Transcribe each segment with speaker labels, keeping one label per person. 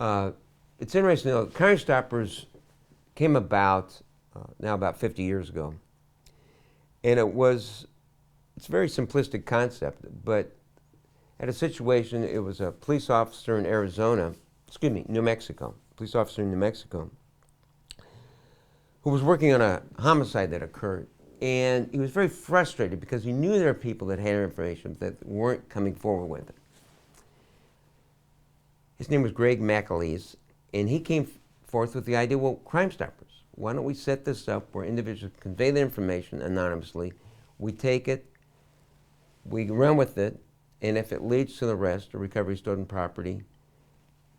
Speaker 1: Uh, it's interesting, though, Crime Stoppers came about now about 50 years ago. And it's a very simplistic concept, but at a situation, it was a police officer in New Mexico, police officer in New Mexico, who was working on a homicide that occurred. And he was very frustrated because he knew there were people that had information that weren't coming forward with it. His name was Greg McAleese, and he came forth with the idea, well, Crime Stoppers, why don't we set this up where individuals convey their information anonymously, we take it, we run with it, and if it leads to the arrest or recovery of stolen property,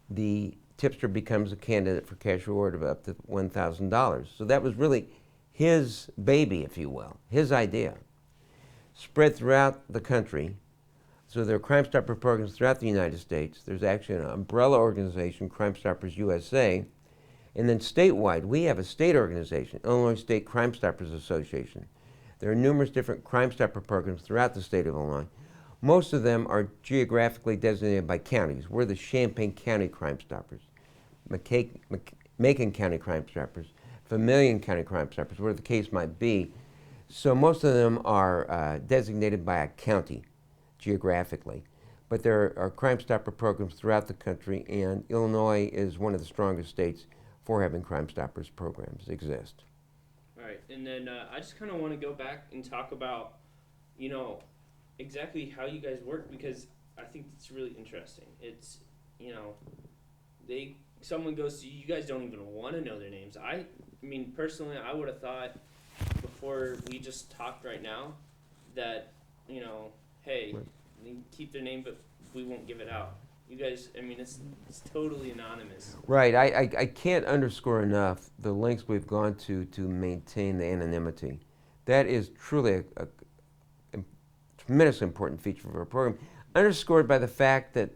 Speaker 1: the tipster becomes a candidate for cash reward of up to $1,000. So that was really his baby, if you will, his idea. Spread throughout the country. So there are Crime Stopper programs throughout the United States. There's actually an umbrella organization, Crime Stoppers USA. And then statewide, we have a state organization, Illinois State Crime Stoppers Association. There are numerous different Crime Stopper programs throughout the state of Illinois. Most of them are geographically designated by counties. We're the Champaign County Crime Stoppers, Macon County Crime Stoppers, Vermilion County Crime Stoppers, whatever the case might be. So most of them are designated by a county geographically. But there are Crime Stopper programs throughout the country, and Illinois is one of the strongest states for having Crime Stoppers programs exist.
Speaker 2: All right, and then I just kind of want to go back and talk about, exactly how you guys work, because I think it's really interesting. It's, someone goes to you guys don't even want to know their names. I mean, personally, I would have thought before we just talked right now that, hey, they can keep their name, but we won't give it out. You guys, I mean, it's totally anonymous.
Speaker 1: Right. I can't underscore enough the lengths we've gone to maintain the anonymity. That is truly a tremendously important feature of our program, underscored by the fact that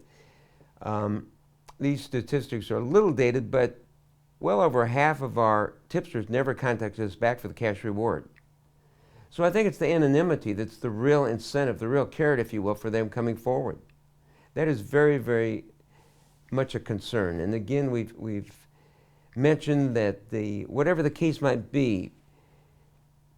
Speaker 1: these statistics are a little dated, but well over half of our tipsters never contacted us back for the cash reward. So I think it's the anonymity that's the real incentive, the real carrot, if you will, for them coming forward. That is very, very much a concern. And again, we've mentioned that whatever the case might be,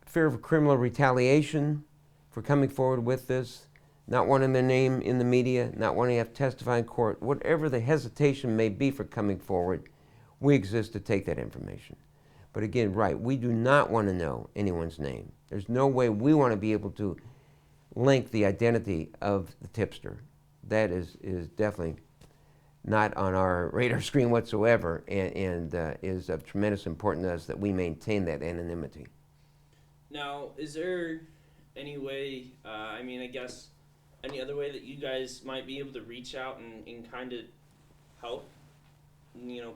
Speaker 1: fear of criminal retaliation for coming forward with this, not wanting their name in the media, not wanting to have to testify in court, whatever the hesitation may be for coming forward, we exist to take that information. But again, right, we do not want to know anyone's name. There's no way we want to be able to link the identity of the tipster. That is definitely not on our radar screen whatsoever, and is of tremendous importance to us that we maintain that anonymity.
Speaker 2: Now, is there any way, I guess, any other way that you guys might be able to reach out and kind of help,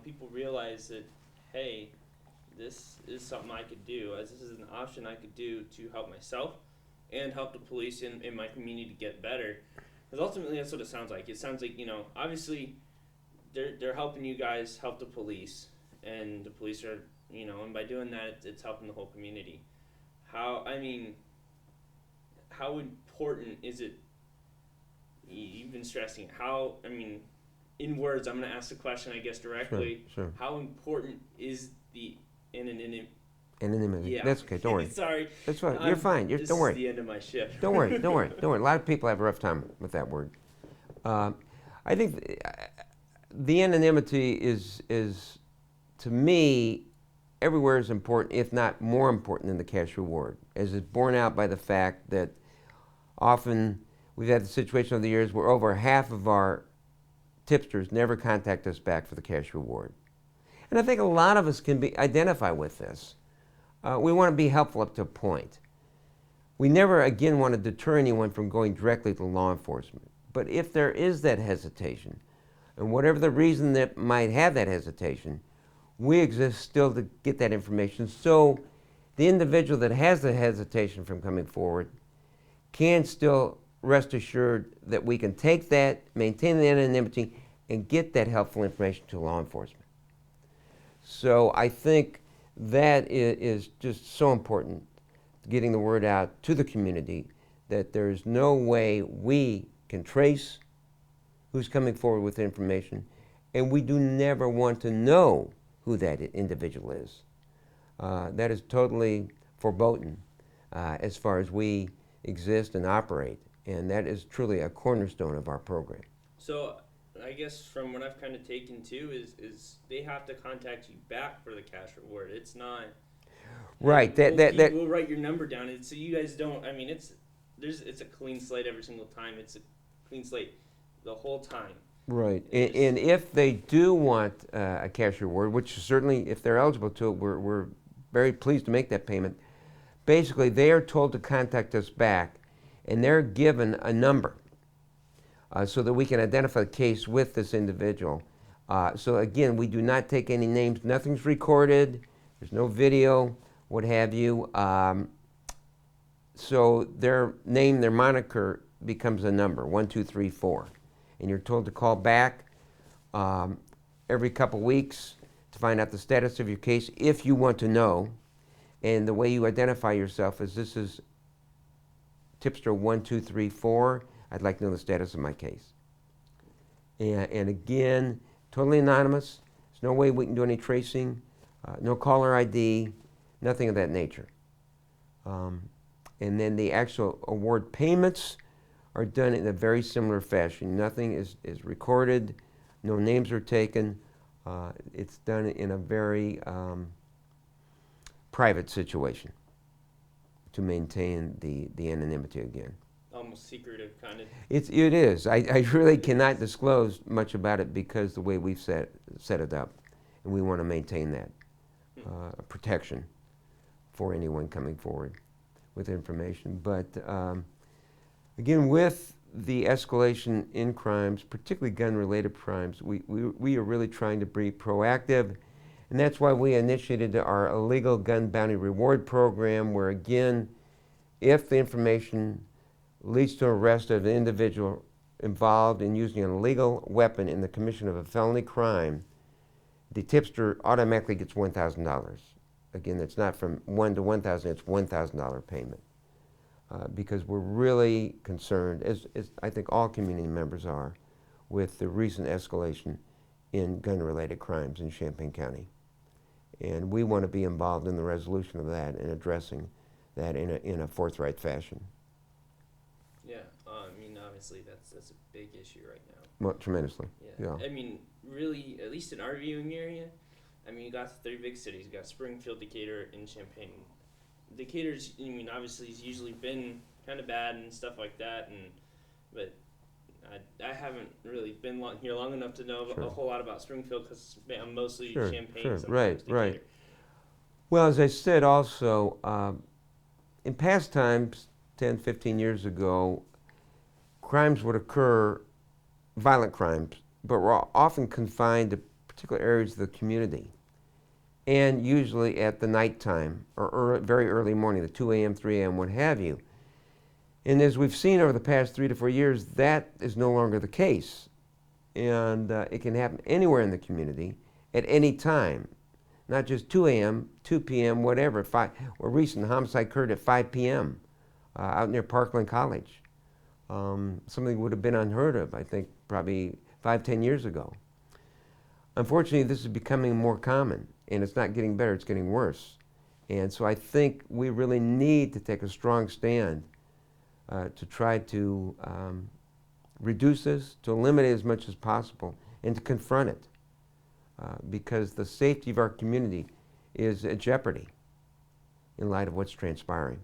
Speaker 2: people realize that, hey, this is something I could do, as this is an option I could do to help myself and help the police in my community to get better? Because ultimately that's what it sounds like. It sounds like, obviously they're helping you guys help the police, and the police are, and by doing that, it's helping the whole community. How important is it, you've been stressing, in words, I'm going to ask the question, I guess, directly.
Speaker 1: Sure.
Speaker 2: How important is the anonymity?
Speaker 1: Anonymity.
Speaker 2: Yeah.
Speaker 1: That's okay. Don't worry.
Speaker 2: Sorry.
Speaker 1: That's fine. You're fine.
Speaker 2: This
Speaker 1: don't worry.
Speaker 2: is the end of my shift.
Speaker 1: Don't worry. Don't worry. Don't worry. A lot of people have a rough time with that word. I think the anonymity is to me, everywhere is important, if not more important than the cash reward, as is borne out by the fact that often we've had the situation over the years where over half of our tipsters never contact us back for the cash reward. And I think a lot of us can identify with this. We want to be helpful up to a point. We never, again, want to deter anyone from going directly to law enforcement. But if there is that hesitation, and whatever the reason that might have that hesitation, we exist still to get that information so the individual that has the hesitation from coming forward can still rest assured that we can take that, maintain the anonymity, and get that helpful information to law enforcement. So I think that is just so important, getting the word out to the community that there's no way we can trace who's coming forward with information, and we do never want to know who that individual is. That is totally forbidden as far as we exist and operate, and that is truly a cornerstone of our program.
Speaker 2: So I guess from what I've kind of taken too is they have to contact you back for the cash reward. It's not
Speaker 1: Right.
Speaker 2: we'll write your number down. It's so you guys don't. I mean, it's a clean slate every single time. It's a clean slate the whole time.
Speaker 1: Right. And if they do want a cash reward, which certainly, if they're eligible to it, we're very pleased to make that payment. Basically, they are told to contact us back, and they're given a number so that we can identify the case with this individual. So again, we do not take any names. Nothing's recorded. There's no video, what have you. So their name, their moniker becomes a number, 1, 2, 3, 4. And you're told to call back every couple weeks to find out the status of your case if you want to know. And the way you identify yourself is, this is tipster 1, 2, 3, 4. I'd like to know the status of my case. And again, totally anonymous. There's no way we can do any tracing, no caller ID, nothing of that nature. And then the actual award payments are done in a very similar fashion. Nothing is recorded, no names are taken. It's done in a very private situation to maintain the anonymity again.
Speaker 2: Almost secretive, kind of.
Speaker 1: It is. I really cannot disclose much about it because the way we've set it up, and we want to maintain that protection for anyone coming forward with information. But again, with the escalation in crimes, particularly gun-related crimes, we are really trying to be proactive, and that's why we initiated our illegal gun bounty reward program, where again, if the information leads to arrest of an individual involved in using an illegal weapon in the commission of a felony crime, the tipster automatically gets $1,000. Again, it's not from 1 to 1,000, it's $1,000 payment. Because we're really concerned, as I think all community members are, with the recent escalation in gun-related crimes in Champaign County. And we want to be involved in the resolution of that and addressing that in a forthright fashion.
Speaker 2: Yeah, I mean, obviously that's a big issue right now.
Speaker 1: Well, tremendously.
Speaker 2: Yeah.
Speaker 1: Yeah.
Speaker 2: I mean, really, at least in our viewing area, I mean, you got the 3 big cities. You got Springfield, Decatur, and Champaign. Decatur's, I mean, obviously, has usually been kind of bad and stuff like that, but I haven't really been here long enough to know a whole lot about Springfield because I'm mostly Champaign.
Speaker 1: Sure.
Speaker 2: Sometimes Decatur.
Speaker 1: Right. Well, as I said also, in past times, 10, 15 years ago, crimes would occur, violent crimes, but were often confined to particular areas of the community, and usually at the nighttime or very early morning, the 2 a.m., 3 a.m., what have you. And as we've seen over the past 3 to 4 years, that is no longer the case. And it can happen anywhere in the community at any time, not just 2 a.m., 2 p.m., whatever. A recent homicide occurred at 5 p.m. Out near Parkland College. Something would have been unheard of, I think, probably 5, 10 years ago. Unfortunately, this is becoming more common, and it's not getting better, it's getting worse. And so I think we really need to take a strong stand to try to reduce this, to eliminate as much as possible, and to confront it. Because the safety of our community is at jeopardy in light of what's transpiring.